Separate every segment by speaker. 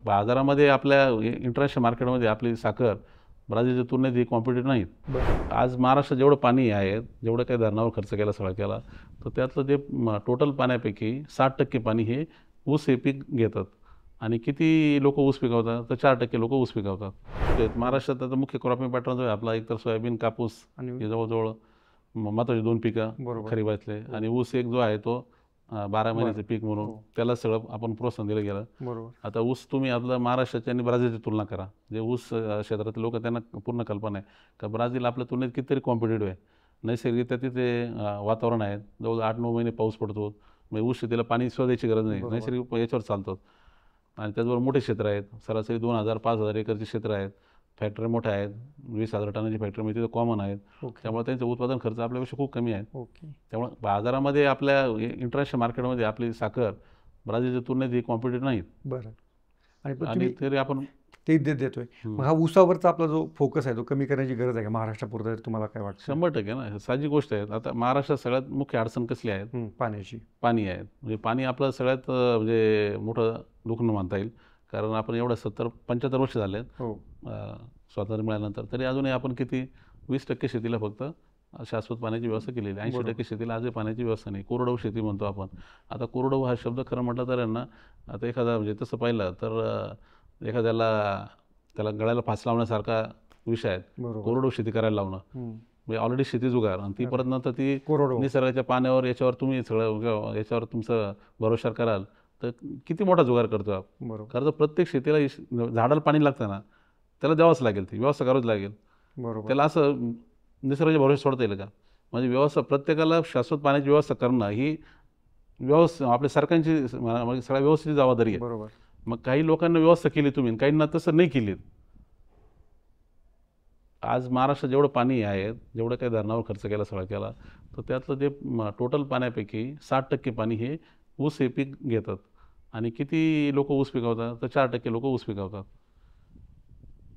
Speaker 1: बाजारामध्ये आपल्या इंटरनॅशनल मार्केटमध्ये आपली साखर ब्राझीलच्या तुलनेत ही कॉम्पिटिटिव्ह नाहीत। आज महाराष्ट्र जेवढं पाणी आहे, जेवढं काही धरणावर खर्च केला सगळा केला, तर त्यातलं ते टोटल पाण्यापैकी 60% पाणी हे ऊस हे पीक घेतात। आणि किती लोक ऊस पिकवतात? तर 4% लोक ऊस पिकवतात। महाराष्ट्रात आता मुख्य क्रॉपिंग पॅटर्न जो आहे आपला, एकतर सोयाबीन, कापूस हे जवळजवळ महत्त्वाची 2 पिकं खरीपातले, आणि ऊस एक जो आहे तो 12 महिन्याचं पीक म्हणून त्याला सगळं आपण प्रोत्साहन दिलं गेलं। आता ऊस तुम्ही आपलं महाराष्ट्राची आणि ब्राझीलची तुलना करा, जे ऊस क्षेत्रातील लोक त्यांना पूर्ण कल्पना आहे का ब्राझील आपल्या तुलनेत कितीतरी कॉम्पिटिटिव्ह आहे। नैसर्गिकरित्या तिथे वातावरण आहे, जवळ 8-9 महिने पाऊस पडतो, म्हणजे ऊस शेतीला पाणी शोधायची गरज नाही, नैसर्गिक याच्यावर चालतात। आणि त्याचबरोबर मोठे क्षेत्र आहेत, सरासरी 2000-5000 एकरचे क्षेत्र आहेत, फॅक्टरी मोठ्या आहेत, 20,000 टनाची फॅक्टरी म्हणजे तिथं कॉमन आहेत, त्यामुळे त्यांचं उत्पादन खर्च आपल्यापेक्षा खूप कमी आहे। त्यामुळे बाजारामध्ये आपल्या इंटरनॅशनल मार्केटमध्ये आपली साखर ब्राझीलच्या तुलनेत ही कॉम्पिटिटिव्ह नाहीत। आणि तरी आपण
Speaker 2: ते देतोय। मग हा ऊसावरचा आपला जो फोकस आहे तो कमी करण्याची गरज आहे का महाराष्ट्रापुरता? तुम्हाला काय वाटतं?
Speaker 1: 100% ना, साहजिक गोष्ट आहे। आता महाराष्ट्रात सगळ्यात मुख्य अडचण कसली आहे? पाणी आहे। म्हणजे पाणी आपलं सगळ्यात म्हणजे मोठं दुखणं मानता येईल, कारण आपण एवढं 70-75 वर्ष झाले स्वातंत्र्य मिळाल्यानंतर, तरी अजूनही आपण किती 20% शेतीला फक्त शाश्वत पाण्याची व्यवस्था केलेली आहे। 80% शेतीला आजही पाण्याची व्यवस्था नाही। कोरडवाहू शेती म्हणतो आपण। आता कोरडवाहू हा शब्द खरं म्हटलं तर ना, आता एखादा म्हणजे तसं पाहिलं तर एखाद्याला त्याला गळ्याला फास लावण्यासारखा विषय आहे कोरडवाहू शेती करायला लावणं। म्हणजे ऑलरेडी शेती जुगार, आणि ती परत नंतर ती निसर्गाच्या पाण्यावर याच्यावर तुम्ही सगळं याच्यावर तुमचं भरोसा कराल तर किती मोठा जुगार करतो आपण। कारण तर प्रत्येक शेतीला झाडाला पाणी लागतं ना, त्याला द्यावंच लागेल, ती व्यवस्था करावीच लागेल। त्याला असं निसर्गाच्या भरोसा सोडता येईल का? म्हणजे व्यवस्था प्रत्येकाला शाश्वत पाण्याची व्यवस्था करणं ही व्यवस्था आपल्या सरकारची म्हणजे सगळ्या व्यवस्थेची जबाबदारी आहे। मग काही लोकांना व्यवस्था केली तुम्ही, काहींना तसं नाही केली। आज महाराष्ट्रात जेवढं पाणी आहे, जेवढं काही धरणावर खर्च केला सगळा केला, तर त्यातलं ते टोटल पाण्यापैकी 60% पाणी हे ऊस हे पीक घेतात। आणि किती लोक ऊस पिकवतात? तर 4% लोक ऊस पिकवतात।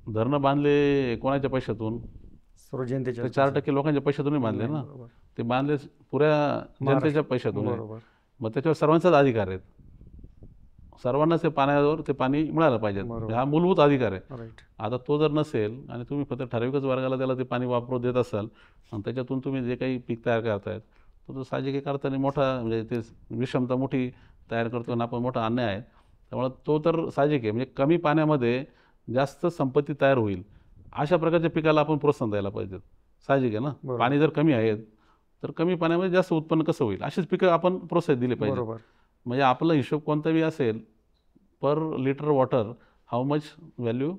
Speaker 1: धरणं बांधले कोणाच्या पैशातून? सर्व जनतेच्या, 4% लोकांच्या पैशातूनही बांधले ना, ते बांधले पुऱ्या जनतेच्या पैशातून। मग त्याच्यावर सर्वांचाच अधिकार आहे, सर्वांनाच ते पाण्यावर ते पाणी मिळालं पाहिजे, हा मूलभूत अधिकार आहे। आता तो जर नसेल आणि तुम्ही फक्त ठराविकच वर्गाला त्याला ते पाणी वापरू देत असाल, आणि त्याच्यातून तुम्ही जे काही पीक तयार करतायत तर तो साहजिक एक अर्थाने मोठा म्हणजे ते विषमता मोठी तयार करतो आणि आपण मोठा अन्याय आहे। त्यामुळे तो तर साहजिक आहे, म्हणजे कमी पाण्यामध्ये जास्त संपत्ती तयार होईल अशा प्रकारच्या पिकाला आपण प्रोत्साहन द्यायला पाहिजे। साहजिक आहे ना, पाणी जर कमी आहे तर कमी पाण्यामध्ये जास्त उत्पन्न कसं होईल अशीच पिकं आपण प्रोत्साहन दिले पाहिजे। म्हणजे आपला हिशोब कोणताही असेल, per litre water how much value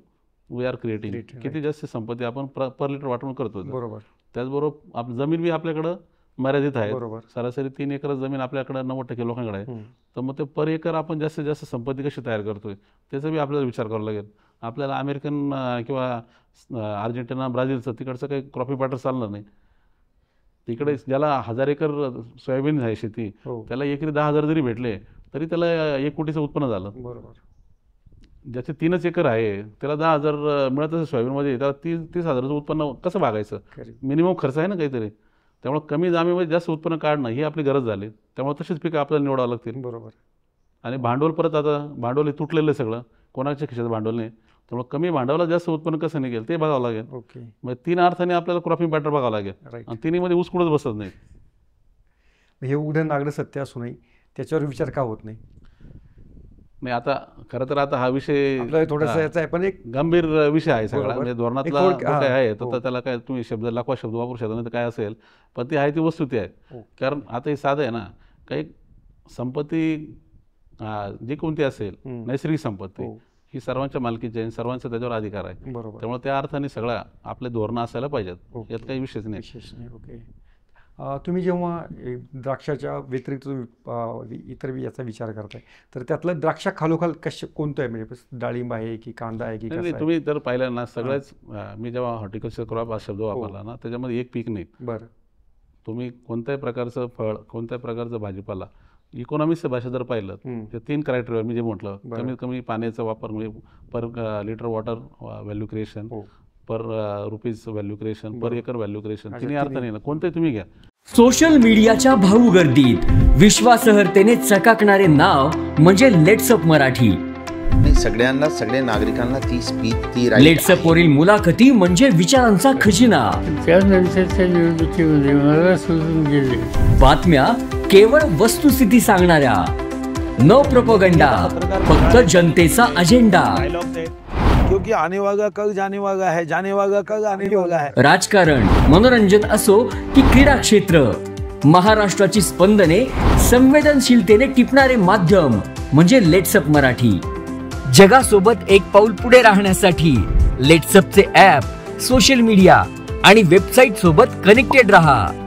Speaker 1: we are creating, किती जास्त संपत्ती आपण पर लिटर वॉटर करतो। त्याचबरोबर जमीन बी आपल्याकडं मर्यादित आहे, सरासरी 3 एकर जमीन आपल्याकडे 90% लोकांकडे आहे, तर मग ते पर एकर आपण जास्तीत जास्त संपत्ती कशी तयार करतोय त्याचा बी आपल्याला विचार करावा लागेल। आपल्याला अमेरिकन किंवा अर्जेंटिना, ब्राझीलचं तिकडचं काही क्रॉपिंग पॅटर्न चालणार नाही। तिकडे ज्याला 1000 एकर सोयाबीन आहे शेती, त्याला एकरी 10,000 जरी भेटले तरी त्याला 1 कोटीचं उत्पन्न झालं। ज्याचे 3च एकर आहे त्याला 10,000 मिळत असेल सोयाबीनमध्ये, त्याला 30,000चं उत्पन्न कसं भागायचं? मिनिमम खर्च आहे ना काहीतरी। त्यामुळे कमी जामीमध्ये जास्त उत्पन्न काढणं ही आपली गरज झाली, त्यामुळे तशीच पिकं आपल्याला निवडावं लागतील। आणि भांडवल परत आता भांडवल हे तुटलेलं आहे सगळं, कोणाच्या खिशात भांडवल नाही, त्यामुळे कमी भांडवला जास्त उत्पन्न कसं निघेल ते बघावं लागेल। मग 3 अर्थाने आपल्याला क्रॉपिंग पॅटर्न बघावं लागेल, आणि तिन्हीमध्ये ऊस कुठंच बसत नाही।
Speaker 2: हे उघडं नागडं सत्य असूनही त्याच्यावर विचार का होत नाही?
Speaker 1: नाही, आता खरं तर आता हा विषय
Speaker 2: थोडासा याचा आहे, पण एक
Speaker 1: गंभीर विषय आहे सगळा, म्हणजे धोरणातला काय आहे तर त्याला काय तुम्ही शब्द लाखवा शब्द वापरू शकता नाही तर काय असेल, पण ती आहे ती वस्तुस्थिती आहे। कारण आता हे साधं आहे ना, काही संपत्ती जी कोणती असेल, नैसर्गिक संपत्ती ही सर्वांच्या मालकीची आहे, सर्वांचा त्याच्यावर अधिकार आहे। त्यामुळे त्या अर्थाने सगळ्या आपले धोरणं असायला पाहिजेत, यात काही विषयच नाही।
Speaker 2: तुम्ही जेव्हा द्राक्षाच्या व्यतिरिक्त इतर याचा विचार करताय तर त्यातलं द्राक्षा खालोखाल कोणतं आहे? म्हणजे डाळिंब आहे की कांदा आहे की
Speaker 1: नाही? तुम्ही जर पाहिलं ना, सगळ्याच मी जेव्हा हॉर्टिकल्चर क्रॉप हा शब्द वापरला ना, त्याच्यामध्ये एक पीक नाही। तुम्ही कोणत्याही प्रकारचं फळ, कोणत्याही प्रकारचं भाजीपाला, इकॉनॉमिक्सच्या भाषा जर पाहिलं तर 3 क्रायटेरिया मी जे म्हटलं, कमीत कमी पाण्याचा वापर, म्हणजे per litre water value creation, per rupees value creation, per acre value creation, तिन्ही अर्थाने ना कोणतेही तुम्ही घ्या।
Speaker 3: सोशल मीडियाच्या भाऊ गर्दीत विश्वासार्हतेने चकाकणारे नाव म्हणजे लेट्सअप मराठी।
Speaker 4: नाही, सगळ्या नागरिकांना ती स्पीच ती right
Speaker 3: लेट्सअप वरील मुलाखती म्हणजे विचारांचा खजिना.
Speaker 5: त्यानंतरच्या निवडणुकीमध्ये मला सोडून गेले.
Speaker 3: बातम्या केवळ वस्तुस्थिती सांगणाऱ्या, न प्रोपगंडा, फक्त जनतेचा अजेंडा.
Speaker 6: क्योंकि आने वाला कल जाने वाला है, जाने वाला कल आने वाला है.
Speaker 3: राजकारण, मनोरंजन असो की क्रीडा क्षेत्र, महाराष्ट्राची स्पंदने संवेदनशीलतेने टिपणारे माध्यम म्हणजे लेट्सअप मराठी. जगासोबत एक पाऊल पुढे राहण्यासाठी लेट्सअपचे ॲप, सोशल मीडिया आणि वेबसाईट सोबत कनेक्टेड रहा.